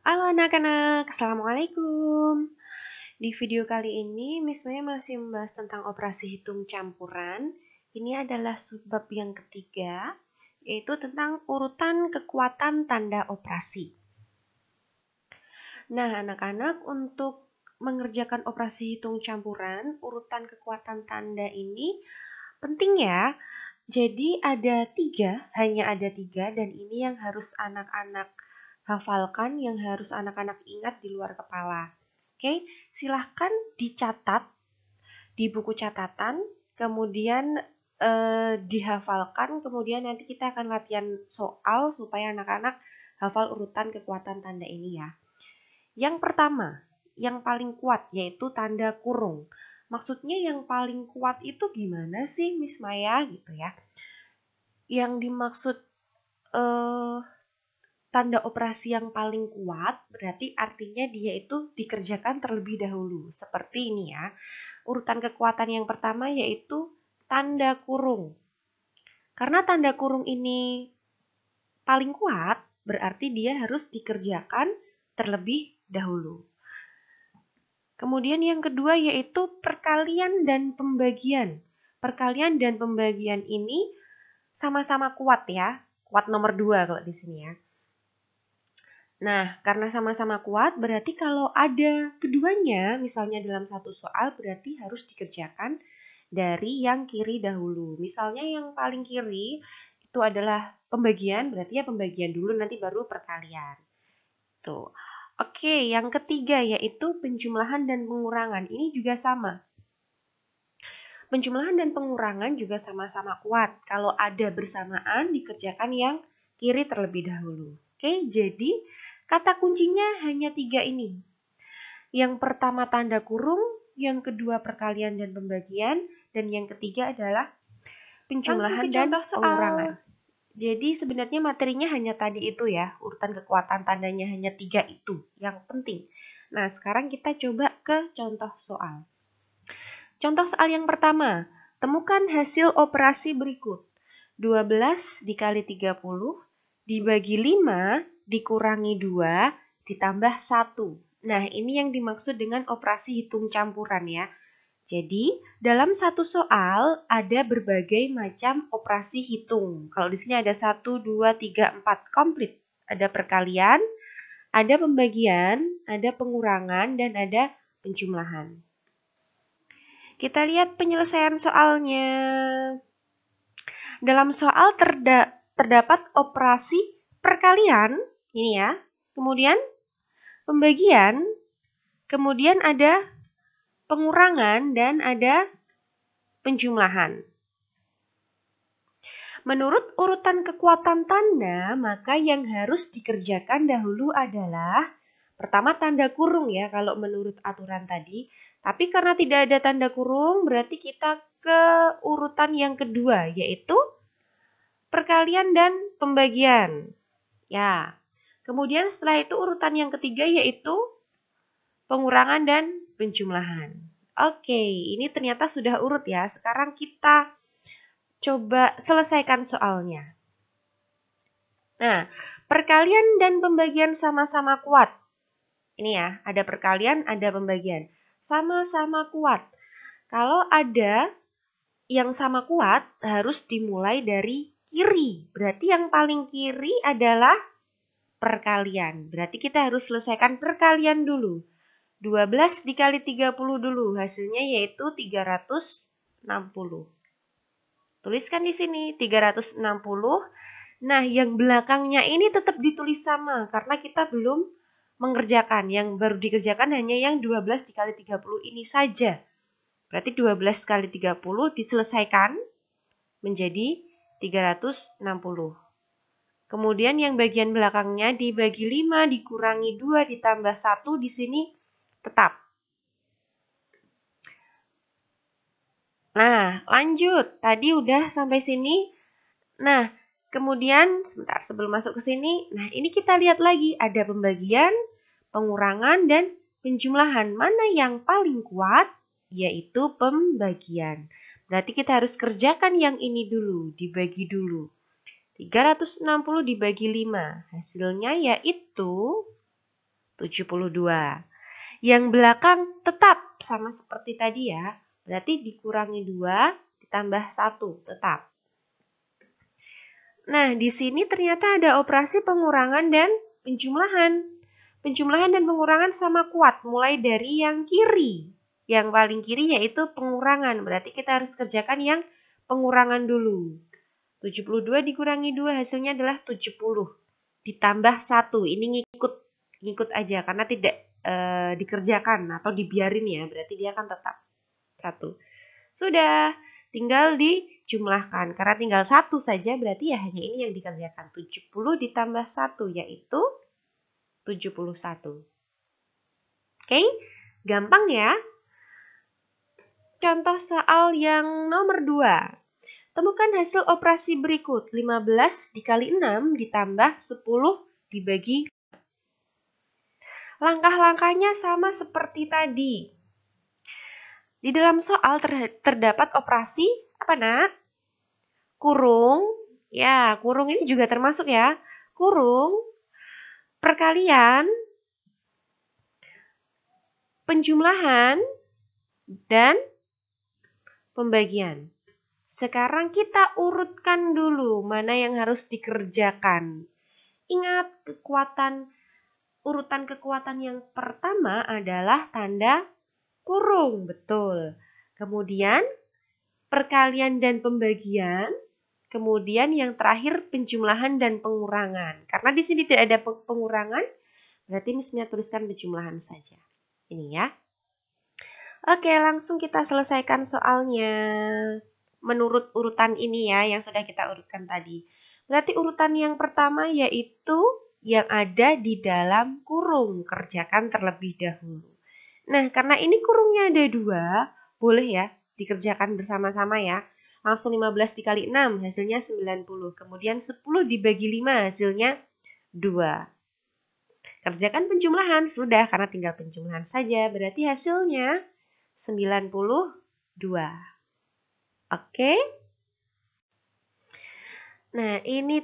Halo anak-anak, Assalamualaikum. Di video kali ini, Miss Maya masih membahas tentang operasi hitung campuran. Ini adalah subbab yang ketiga, yaitu tentang urutan kekuatan tanda operasi. Nah, anak-anak, untuk mengerjakan operasi hitung campuran, urutan kekuatan tanda ini penting ya. Jadi hanya ada tiga, dan ini yang harus anak-anak hafalkan, yang harus anak-anak ingat di luar kepala. Oke, silahkan dicatat di buku catatan, kemudian dihafalkan, kemudian nanti kita akan latihan soal supaya anak-anak hafal urutan kekuatan tanda ini ya. Yang pertama, yang paling kuat yaitu tanda kurung. Maksudnya yang paling kuat itu gimana sih Miss Maya gitu ya? Yang dimaksud tanda operasi yang paling kuat berarti artinya dia itu dikerjakan terlebih dahulu. Seperti ini ya. Urutan kekuatan yang pertama yaitu tanda kurung. Karena tanda kurung ini paling kuat, berarti dia harus dikerjakan terlebih dahulu. Kemudian yang kedua yaitu perkalian dan pembagian. Perkalian dan pembagian ini sama-sama kuat ya. Kuat nomor 2 kalau di sini ya. Nah, karena sama-sama kuat, berarti kalau ada keduanya, misalnya dalam satu soal, berarti harus dikerjakan dari yang kiri dahulu. Misalnya yang paling kiri itu adalah pembagian, berarti ya pembagian dulu, nanti baru perkalian. Tuh. Oke, yang ketiga yaitu penjumlahan dan pengurangan. Ini juga sama. Penjumlahan dan pengurangan juga sama-sama kuat. Kalau ada bersamaan, dikerjakan yang kiri terlebih dahulu. Oke, jadi kata kuncinya hanya 3 ini. Yang pertama tanda kurung, yang kedua perkalian dan pembagian, dan yang ketiga adalah penjumlahan dan pengurangan. Jadi sebenarnya materinya hanya tadi itu ya, urutan kekuatan tandanya hanya 3 itu yang penting. Nah, sekarang kita coba ke contoh soal. Contoh soal yang pertama, temukan hasil operasi berikut. 12 dikali 30 dibagi 5 dikurangi 2 ditambah 1. Nah, ini yang dimaksud dengan operasi hitung campuran ya. Jadi, dalam satu soal ada berbagai macam operasi hitung. Kalau di sini ada 1, 2, 3, 4 komplit. Ada perkalian, ada pembagian, ada pengurangan, dan ada penjumlahan. Kita lihat penyelesaian soalnya. Dalam soal terdapat operasi perkalian, ini ya. Kemudian pembagian, kemudian ada pengurangan, dan ada penjumlahan. Menurut urutan kekuatan tanda, maka yang harus dikerjakan dahulu adalah pertama tanda kurung ya, kalau menurut aturan tadi. Tapi karena tidak ada tanda kurung, berarti kita ke urutan yang kedua, yaitu perkalian dan pembagian. Ya. Kemudian setelah itu urutan yang ketiga yaitu pengurangan dan penjumlahan. Oke, ini ternyata sudah urut ya. Sekarang kita coba selesaikan soalnya. Nah, perkalian dan pembagian sama-sama kuat. Ini ya, ada perkalian, ada pembagian. Sama-sama kuat. Kalau ada yang sama kuat, harus dimulai dari kiri. Berarti yang paling kiri adalah perkalian. Berarti kita harus selesaikan perkalian dulu. 12 dikali 30 dulu. Hasilnya yaitu 360. Tuliskan di sini 360. Nah, yang belakangnya ini tetap ditulis sama karena kita belum mengerjakan. Yang baru dikerjakan hanya yang 12 dikali 30 ini saja. Berarti 12 kali 30 diselesaikan menjadi 360. Kemudian yang bagian belakangnya dibagi 5 dikurangi 2 ditambah 1 di sini tetap. Nah, lanjut. Tadi udah sampai sini. Nah, kemudian sebentar sebelum masuk ke sini, nah ini kita lihat lagi ada pembagian, pengurangan, dan penjumlahan. Mana yang paling kuat? Yaitu pembagian. Berarti kita harus kerjakan yang ini dulu, dibagi dulu. 360 dibagi 5. Hasilnya yaitu 72. Yang belakang tetap sama seperti tadi ya. Berarti dikurangi 2 ditambah 1 tetap. Nah, di sini ternyata ada operasi pengurangan dan penjumlahan. Penjumlahan dan pengurangan sama kuat, mulai dari yang kiri. Yang paling kiri yaitu pengurangan, berarti kita harus kerjakan yang pengurangan dulu. 72 dikurangi 2 hasilnya adalah 70. Ditambah 1, ini ngikut aja karena tidak dikerjakan atau dibiarin ya, berarti dia akan tetap 1. Sudah, tinggal dijumlahkan. Karena tinggal 1 saja, berarti ya hanya ini yang dikerjakan. 70 ditambah 1, yaitu 71. Oke, gampang ya. Contoh soal yang nomor 2. Temukan hasil operasi berikut. 15 dikali 6 ditambah 10 dibagi. Langkah-langkahnya sama seperti tadi. Di dalam soal terdapat operasi apa, Nak? Kurung. Ya, kurung ini juga termasuk ya. Kurung, perkalian, penjumlahan, dan pembagian. Sekarang kita urutkan dulu mana yang harus dikerjakan. Ingat, urutan kekuatan yang pertama adalah tanda kurung, betul. Kemudian perkalian dan pembagian, kemudian yang terakhir penjumlahan dan pengurangan. Karena di sini tidak ada pengurangan, berarti Miss Mia tuliskan penjumlahan saja. Ini ya. Oke, langsung kita selesaikan soalnya. Menurut urutan ini ya, yang sudah kita urutkan tadi. Berarti urutan yang pertama yaitu yang ada di dalam kurung. Kerjakan terlebih dahulu. Nah, karena ini kurungnya ada 2, boleh ya dikerjakan bersama-sama ya. Langsung 15 dikali 6 hasilnya 90. Kemudian 10 dibagi 5 hasilnya 2. Kerjakan penjumlahan, sudah karena tinggal penjumlahan saja. Berarti hasilnya 92. Oke? Nah, ini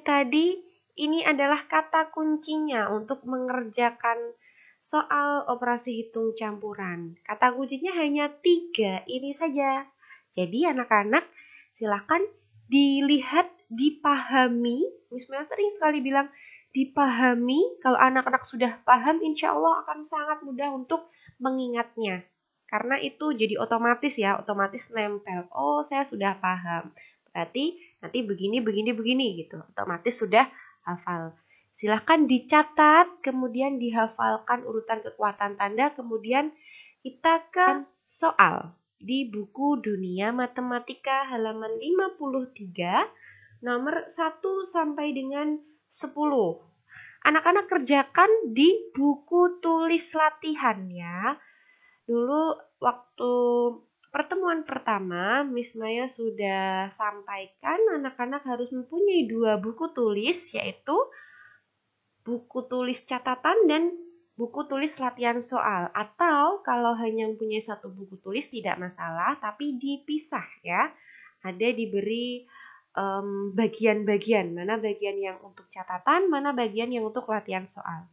adalah kata kuncinya untuk mengerjakan soal operasi hitung campuran. Kata kuncinya hanya 3, ini saja. Jadi anak-anak silakan dilihat, dipahami. Miss Mel sering sekali bilang dipahami. Kalau anak-anak sudah paham, insya Allah akan sangat mudah untuk mengingatnya. Karena itu jadi otomatis ya, otomatis nempel. Oh, saya sudah paham. Berarti nanti begini gitu. Otomatis sudah hafal. Silahkan dicatat, kemudian dihafalkan urutan kekuatan tanda, kemudian kita ke soal di buku Dunia Matematika halaman 53, nomor 1 sampai dengan 10. Anak-anak kerjakan di buku tulis latihan ya. Dulu waktu pertemuan pertama, Miss Maya sudah sampaikan anak-anak harus mempunyai 2 buku tulis, yaitu buku tulis catatan dan buku tulis latihan soal. Atau kalau hanya mempunyai 1 buku tulis tidak masalah, tapi dipisah ya. Ada diberi bagian-bagian, mana bagian yang untuk catatan, mana bagian yang untuk latihan soal.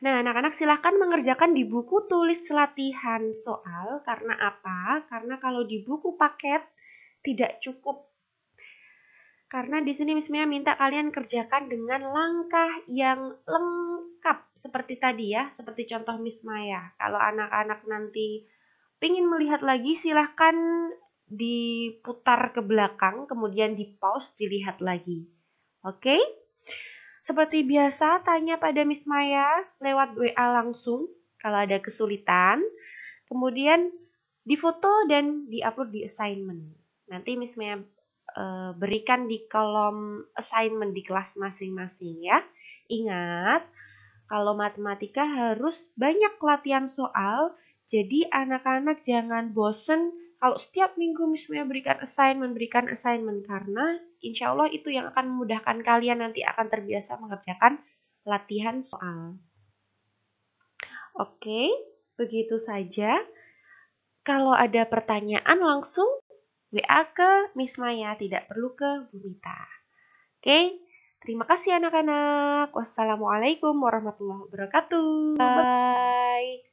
Nah, anak-anak silahkan mengerjakan di buku tulis latihan soal. Karena apa? Karena kalau di buku paket tidak cukup. Karena di sini Miss Mia minta kalian kerjakan dengan langkah yang lengkap. Seperti tadi ya, seperti contoh Miss Maya. Kalau anak-anak nanti ingin melihat lagi, silahkan diputar ke belakang, kemudian di pause, dilihat lagi. Oke? Seperti biasa, tanya pada Miss Maya lewat WA langsung kalau ada kesulitan. Kemudian difoto dan diupload di assignment. Nanti Miss Maya berikan di kolom assignment di kelas masing-masing ya. Ingat, kalau matematika harus banyak latihan soal, jadi anak-anak jangan bosen kalau setiap minggu Miss Maya berikan assignment, karena insya Allah itu yang akan memudahkan kalian nanti akan terbiasa mengerjakan latihan soal. Oke, begitu saja. Kalau ada pertanyaan langsung WA ke Miss Maya, tidak perlu ke Bu Mita. Oke, Terima kasih anak-anak. Wassalamualaikum warahmatullahi wabarakatuh. Bye.